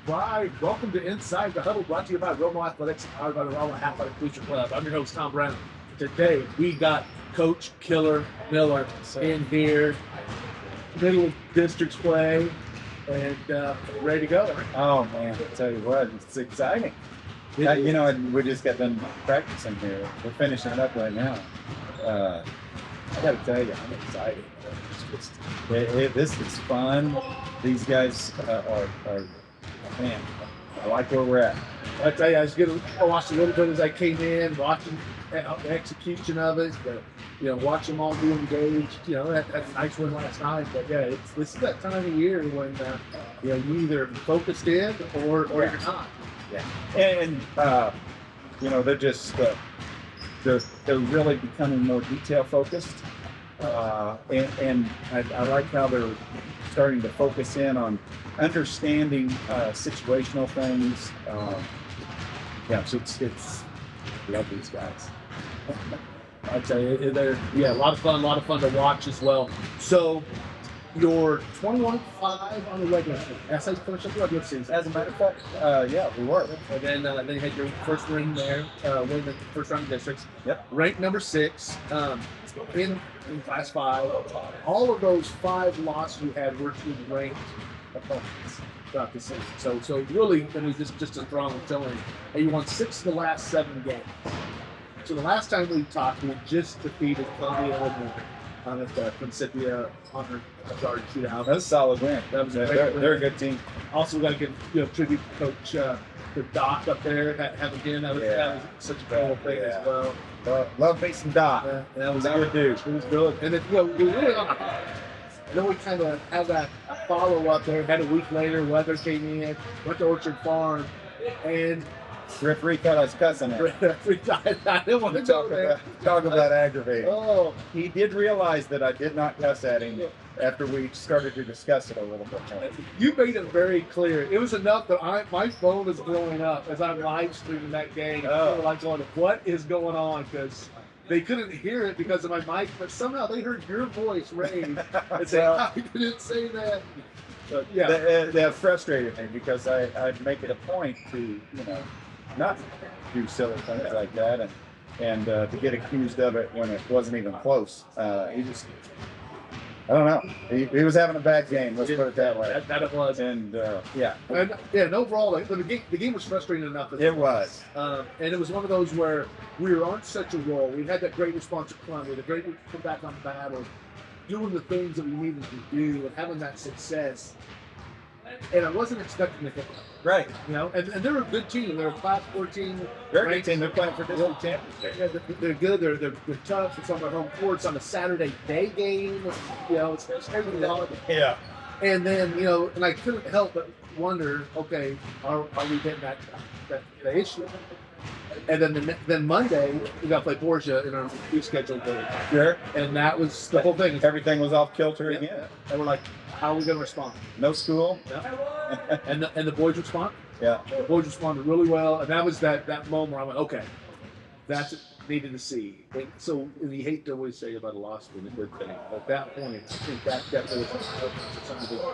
right. Welcome to Inside the Huddle, brought to you by Romo Athletics, powered by the Romo Athletic Booster Club. I'm your host, Tom Brown. Today, we got Coach Killer Miller in here, middle of district play, and ready to go. Oh, man, I tell you what, it's exciting. We just got done practicing here. We're finishing it up right now. I got to tell you, I'm excited. This is fun. These guys are, man, I like where we're at. I tell you, I watched a little bit as I came in, watching the execution of it, watch them all be engaged. That's a nice win last night. But yeah, this is that time of year when you either focused in or you're not. Yeah, and they're just they're really becoming more detail focused, and I like how they're starting to focus in on understanding situational things. So it's love these guys. I tell you, they're a lot of fun to watch as well. So you're 21-5 on the regular season. That's how you finished up the regular season. As a matter of fact, we were. And then you had your first ring there, winning the first round of districts. Yep. Ranked number 6 in Class 5. All of those 5 losses you had were to ranked opponents throughout the season. So really, just a strong showing. And you won 6 of the last 7 games. So the last time we talked, we just defeated Columbia, Illinois at the Principia Honor Guard Shootout. That's a solid win. That was they're a good team. Also, got to give tribute to Coach the Doc up there. Having him, that was such a cool thing as well. Love me some Doc. That was a good dude. It was good. And then, we really then we kind of had that follow up there. Had a week later, weather came in, went to Orchard Farm, and referee cut us cussing it. I didn't want to talk about aggravating. Oh, he did realize that I did not cuss at him after we started to discuss it a little bit more. You made it very clear. It was enough that my phone is blowing up as I'm live streaming that game. I'm like going, what is going on? Because they couldn't hear it because of my mic, but somehow they heard your voice raised and say, "How you didn't say that?" But yeah, that frustrated me because I'd make it a point to not do silly things like that, and to get accused of it when it wasn't even close. I don't know. He was having a bad game. Let's put it that way. That it was. And and overall, the game was frustrating enough. It was. And it was one of those where we were on such a roll. We had that great response to Columbia, the great comeback on battle, doing the things that we needed to do, and having that success. And I wasn't expecting to hit them. Right. And they're a good team. They're a Class 14. They're a good team. They're playing for district championship. Yeah, they're good. They're tough. It's on their home court. It's on a Saturday day game. It's everything on. Yeah. And then, and I couldn't help but wonder, okay, are we getting that issue? And then Monday, we got to play Borgia in our rescheduled game. Sure. And that was the whole thing. Everything was off kilter again. And we're like, how are we going to respond? No school. Yeah. and the boys respond? Yeah. The boys responded really well. And that was that moment where I went, okay, that's what we needed to see. And so you hate to always say about a loss being a good thing. At that point, I think that definitely was some of the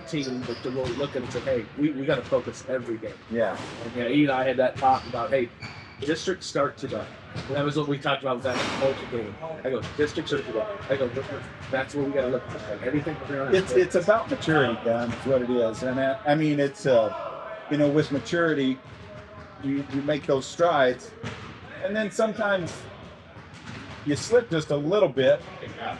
team to really look at it and say, hey, we got to focus every game. Yeah. And E and I had that talk about, hey, districts start today. And that was what we talked about with that culture game. I go, districts are today. I go, that's where we got to look at. Like, everything from here it's about maturity, Don, is what it is. And it's, with maturity, you make those strides. And then sometimes you slip just a little bit.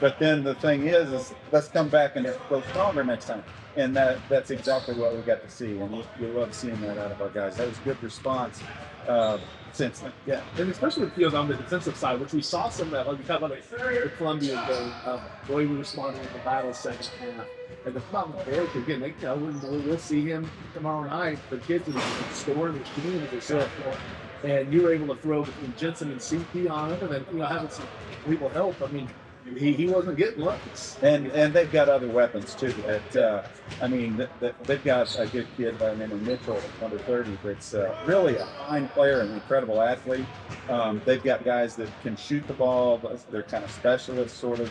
But then the thing is let's come back and go stronger next time. And that's exactly what we got to see. And you love seeing that out of our guys. That was a good response. Since then. Yeah, and especially on the defensive side, which we saw some of that, like we talked about the Columbia game, the way we responded in the battle second half. And the problem with Eric, again, we'll see him tomorrow night. The kids are scoring, the community are and you were able to throw between Jensen and CP on him, and then having some people help. I mean, he wasn't getting looks. And they've got other weapons too. They've got a good kid by the name of Mitchell, under 30, that's really a fine player and an incredible athlete. They've got guys that can shoot the ball. They're kind of specialists, sort of.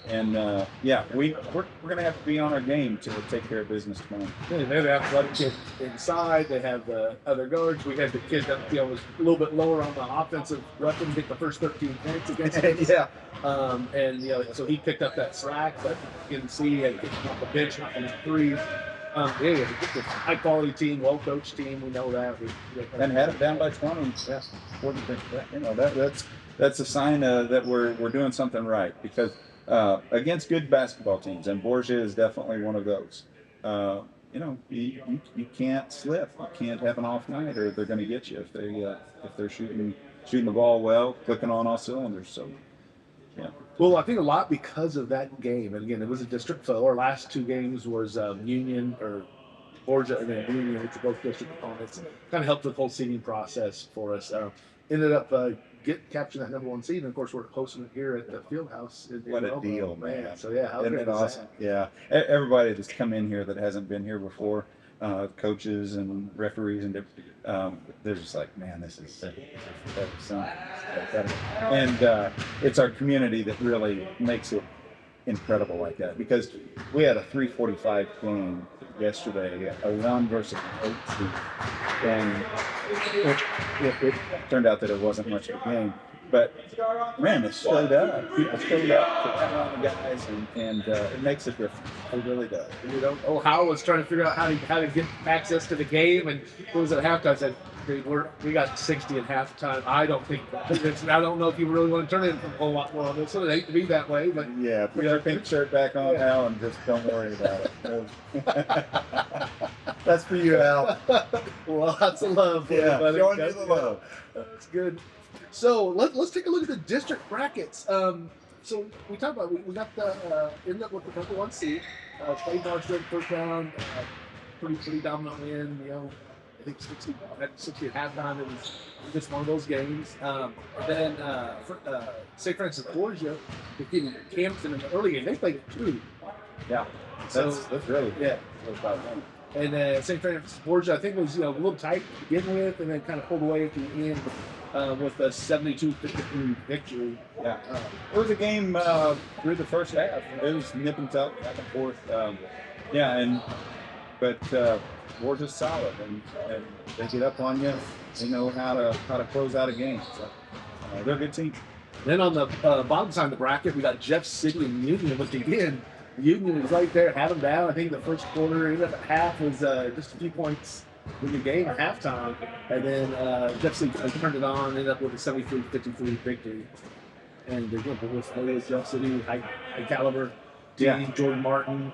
And yeah, we're gonna have to be on our game to take care of business tomorrow. Yeah, they have athletic kids inside. They have the other guards. We had the kid that was a little bit lower on the offensive weapon, get the first 13 points against us. Yeah. And so he picked up that slack, but you can see he had kicked him off the bench, knocking in threes. Yeah, it's a high quality team, well coached team. We know that. And had it down by 20. Yeah. That's a sign that we're doing something right, because against good basketball teams, and Borgia is definitely one of those. You can't slip. You can't have an off night, or they're going to get you if they're shooting the ball well, clicking on all cylinders. So, yeah. Well, I think a lot because of that game, and again, it was a district foe. Our last two games was Union or Borgia and then Union, which are both district opponents. Kind of helped with the whole seeding process for us. Ended up capturing that #1 seed, and of course we're hosting it here at the field house. What a deal, man! So yeah, how isn't it awesome? Yeah, everybody that's come in here that hasn't been here before, coaches and referees and they're just like, man, this is better. And it's our community that really makes it incredible like that, because we had a 3:45 game yesterday, a 1 versus 8 seed, and it turned out that it wasn't much of a game, but man, it showed up. People showed up to count on the guys, and it makes a difference. It really does. Howard was trying to figure out how to get access to the game, and it was at halftime. I said, we got 60 at halftime. I don't know if you really want to turn it into a whole lot more on this one. I hate to be that way, but yeah, put your pink shirt back on, Al, and just don't worry about it. That's for you, Al. Lots of love. Yeah, showing you the love. That's good. So let's take a look at the district brackets. So we talked about we got the ended up with the #1 seed. Played Marshall first round, pretty dominant win. I think 60 at halftime. It was just one of those games. Then St. Francis Borgia defeated Campton in the early game. They played 2. Yeah, that's really yeah. And St. Francis Borgia, I think, was a little tight to begin with, and then kind of pulled away at the end with a 72-53 victory. Yeah, it was a game through the first half. It was nip and tuck, back and forth. But Borgia's solid, and they get up on you. They know how to close out a game. So they're a good team. Then on the bottom side of the bracket, we got Jeff City and Union. But again, Union is right there, had them down. I think the first quarter, ended up at half, was just a few points in the game at halftime. And then Jeff City turned it on, ended up with a 73-53 victory. And they went with Jeff City, high caliber team. Yeah. Jordan Martin,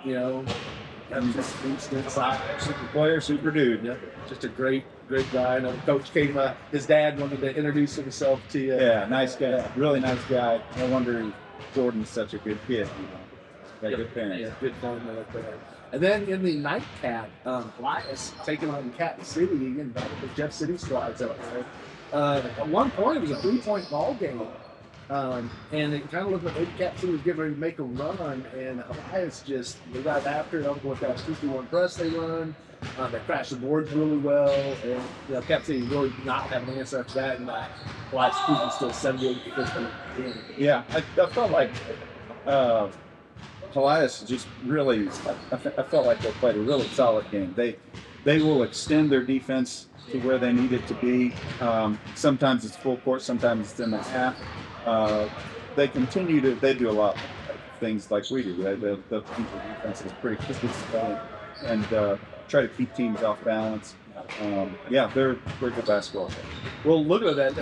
just inside. Super player, super dude. Yeah, just a great guy. And the coach came. His dad wanted to introduce himself to you. Yeah, nice guy, really nice guy. No wonder Jordan's such a good kid. Got good parents. Yeah, good fun right there. And then in the nightcap, Elias taking on Cat City again. Back with the Jeff City squads up there. At one point, it was a 3-point ball game. And it kind of looked like maybe Cat City was getting ready to make a run, and Elias they got after it with that 2-1 press they run. They crashed the boards really well, and Cat City really not having an answer after that, and Elias was still 78-50. Yeah, I felt like Elias just really, I felt like they played a really solid game. They will extend their defense to where they need it to be. Sometimes it's full court, sometimes it's in the half. They do a lot of things like we do. The defense is pretty consistent and try to keep teams off balance. They're good basketball. Well, look at that.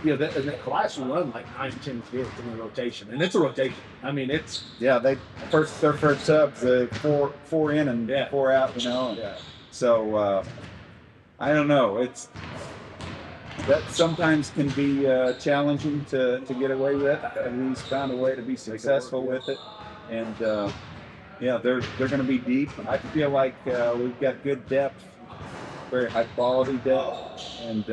The class will run like 9-10 kids in the rotation, and it's a rotation. I mean, it's their first subs, 4 in and 4 out. Yeah. So I don't know. That sometimes can be challenging to get away with. And he's found a way to be successful with it, and they're going to be deep. I feel like we've got good depth, very high quality depth, and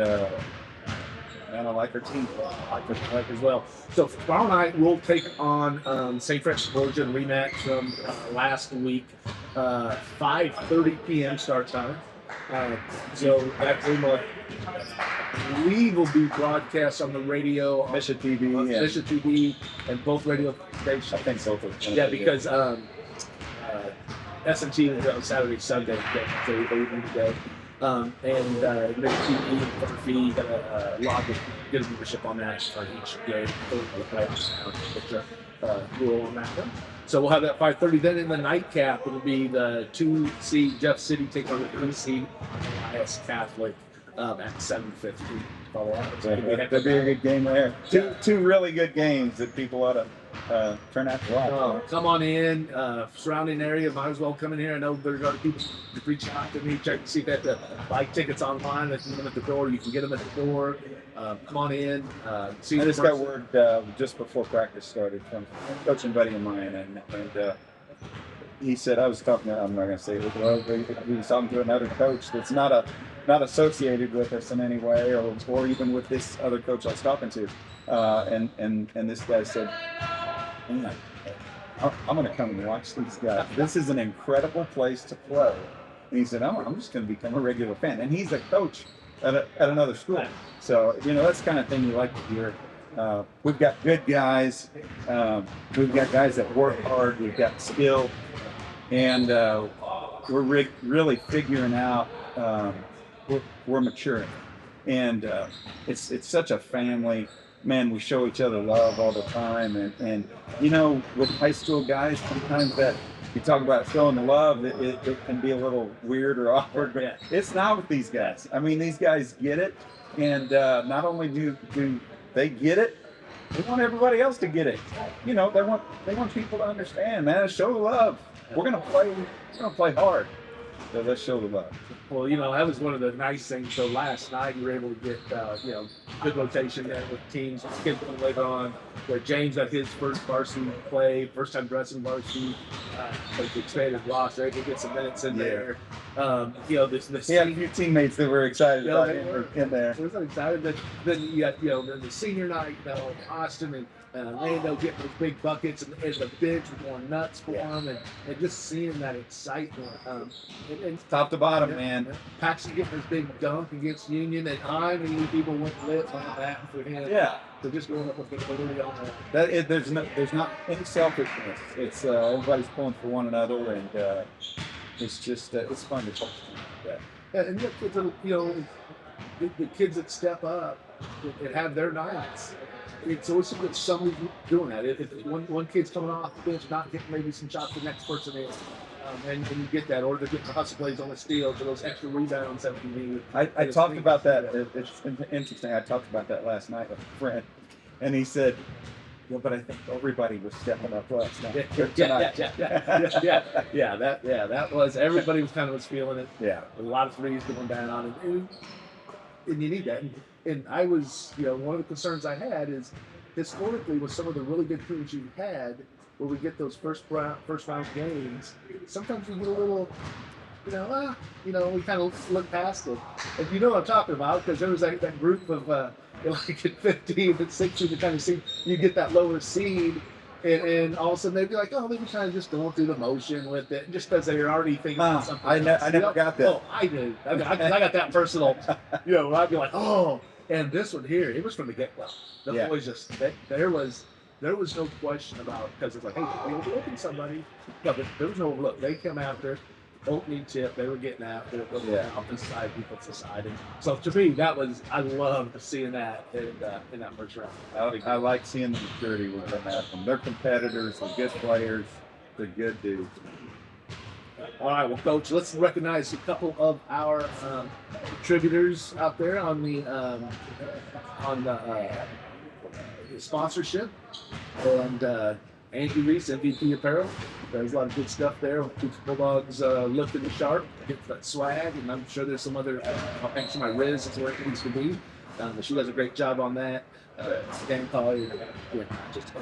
I like our team. I like as well. So tomorrow night we'll take on St. Francis Borgia in rematch from last week, 5:30 p.m. start time. So that's believe will be broadcast on the radio, on Mission TV. Mission TV, and both radio stations. I think so. Yeah, because S&T is on Saturday, Sunday, so we need to go. And Mission TV and Murphy got a lot of good leadership on that on each game. Rule on that one. So we'll have that 5:30. Then in the nightcap, it'll be the 2 seed Jeff City taking on the 3 seed Elias Catholic at 7:50. That'd be a good game there. Two really good games that people ought to turn out to watch. Come on in, surrounding area, might as well come in here. I know there's other people that reach out to me, check to see if they have to buy tickets online. They can get them at the door. You can get them at the door. Come on in. See I just got word just before practice started from a coaching buddy of mine, and he said, I'm not going to say it, he was talking to another coach that's not associated with us in any way, or even with this other coach I was talking to, and this guy said, I'm going to come and watch these guys. This is an incredible place to play. And he said, I'm just going to become a regular fan. And he's a coach at another school. So, that's the kind of thing you like to hear. We've got good guys. We've got guys that work hard. We've got skill. And we're really figuring out, we're maturing. And it's such a family. Man, we show each other love all the time. And with high school guys, sometimes that you talk about showing the love, it can be a little weird or awkward, but it's not with these guys. I mean, these guys get it. And not only do they get it, they want everybody else to get it. They want people to understand, man, show the love. We're gonna play hard. So let's show the love. Well, that was one of the nice things. So last night we were able to get, good rotation there with teams. Kids later on, where James got his first varsity play, first time dressing varsity, like the expanded roster. He get some minutes in there. He had a few teammates that were excited about him in there. They were excited. Then you got, then the senior night, Austin and Lando getting those big buckets, and the bench was going nuts for them, and just seeing that excitement. And top to bottom, man. Paxton getting his big dunk against Union, and I mean, people went lit on that for him. Yeah. So just going up with the ability on that. There's not any selfishness. It's everybody's pulling for one another, and it's just it's fun to talk to that. Yeah, and the kids that step up and have their nights. It's always good somebody doing that. If one kid's coming off the bench, not getting maybe some shots, the next person is. And you get that, or they're getting hustle plays on the steals, or those extra rebounds that we need. I talked about that. It's interesting. I talked about that last night with a friend, and he said, but I think everybody was stepping up last night. That was, everybody was feeling it. Yeah. A lot of threes going down, and you need that. And I was, one of the concerns I had is historically with some of the really good teams you had, where we get those first round games, sometimes we get a little, we kind of look past it. And you know what I'm talking about, because there was that group of, like at 15 and 16, to kind of see you get that lower seed, and all of a sudden they'd be like, oh, they were kind of just going through the motion with it, just because they were already thinking something. I never got that. Oh, I did. I got that personal, where I'd be like, oh. And this one here, it was from the get-go. The boys just, there was no question about, because it's like, hey, we open somebody. No, but there was no look. They come after, opening tip, they were getting after it, off the side, defensive side. And so to me, I loved seeing that in that first round. I like seeing the maturity with them at them. They're competitors, they're good players, they're good dudes. All right, well, Coach, let's recognize a couple of our contributors out there on the sponsorship. And Andy Reese, MVP Apparel. There's a lot of good stuff there. Keeps Bulldogs lifting sharp, get that swag, and I'm sure there's some other. Actually, my Riz is where it needs to be. She does a great job on that. Dan Collier, just a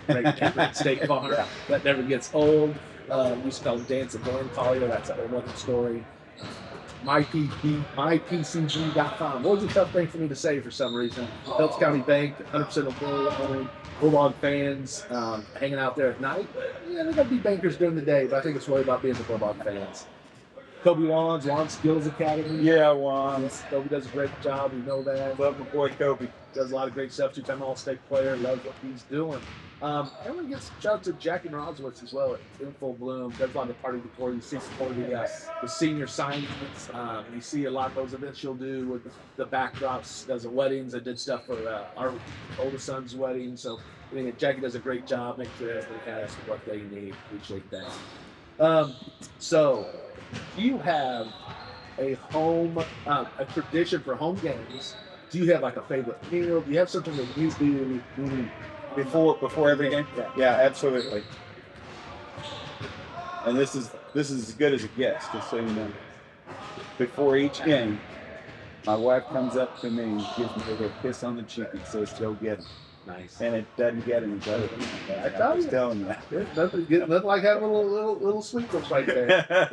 great State Farm. That never gets old. We used to call him Dance and Dan Collier. That's a whole other story. mypcg.com. What was a tough thing for me to say for some reason? Phelps County Bank, 100% of Bulldog fans, hanging out there at night. Yeah, they got to be bankers during the day, but I think it's really about being the Bulldog fans. Kobe Lawn Skills Academy. Yeah, Wands. Kobe does a great job. We know that. Love my boy Kobe. Does a lot of great stuff. Two-time All-State player. Loves what he's doing. And we get shout out to Jackie Roswitz as well. In full bloom. Does a lot of party before you see for the senior signings. You see a lot of those events she'll do with the backdrops. Does the weddings. I did stuff for our oldest son's wedding. So I think Jackie does a great job. Make sure everybody has what they need. Appreciate that. So, do you have a tradition for home games? Do you have like a favorite meal? Do you have something that you do Before every game? Yeah, absolutely. And this is as good as it gets, just so you know. Before each game, my wife comes up to me and gives me a little kiss on the cheek and says, "Go get him." Nice. And it doesn't get any better than that. I was telling you. Nothing like having a little sweetness right there.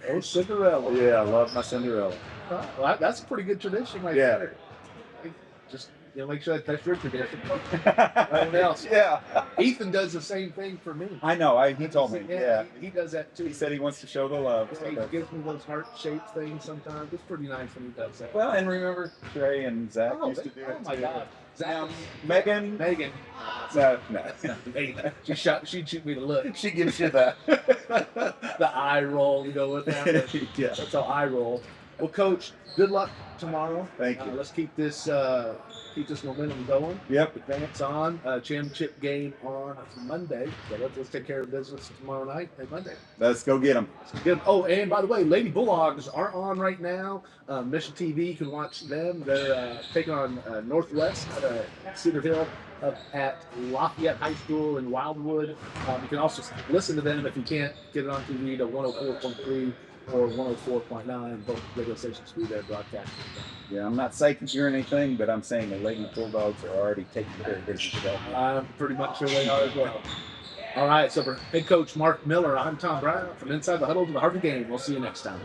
Oh, Cinderella. Yeah, I love my Cinderella. Well, that's a pretty good tradition right there. Just make sure that's your tradition. Nothing else. Yeah. Ethan does the same thing for me. I know. He told me. Yeah. He does that too. He said he wants to show the love. He gives me those heart-shaped things sometimes. It's pretty nice when he does that. Well, and remember Trey and Zach used to do it. Oh my God. Zach, Megan. No. Megan. She'd shoot me the look. She gives you the eye roll to go with that. Yeah. That's how I roll. Well, Coach, good luck tomorrow. Thank you. Let's keep this momentum going. Yep. Advance on. Championship game on Monday. So let's take care of business tomorrow night and Monday. Let's go get them. Good. Oh, and by the way, Lady Bulldogs are on right now. Mission TV, you can watch them. They're taking on Northwest Cedar Hill up at Lafayette High School in Wildwood. You can also listen to them if you can't get it on TV to 104.3 or 104.9. Both radio stations do their broadcast. Yeah, I'm not psychic or anything, but I'm saying the Lady Bulldogs are already taking care of business. I'm pretty much sure they are as well. All right, so for head coach Mark Miller, I'm Tom Brown from Inside the Huddle to the Heart of the Game. We'll see you next time.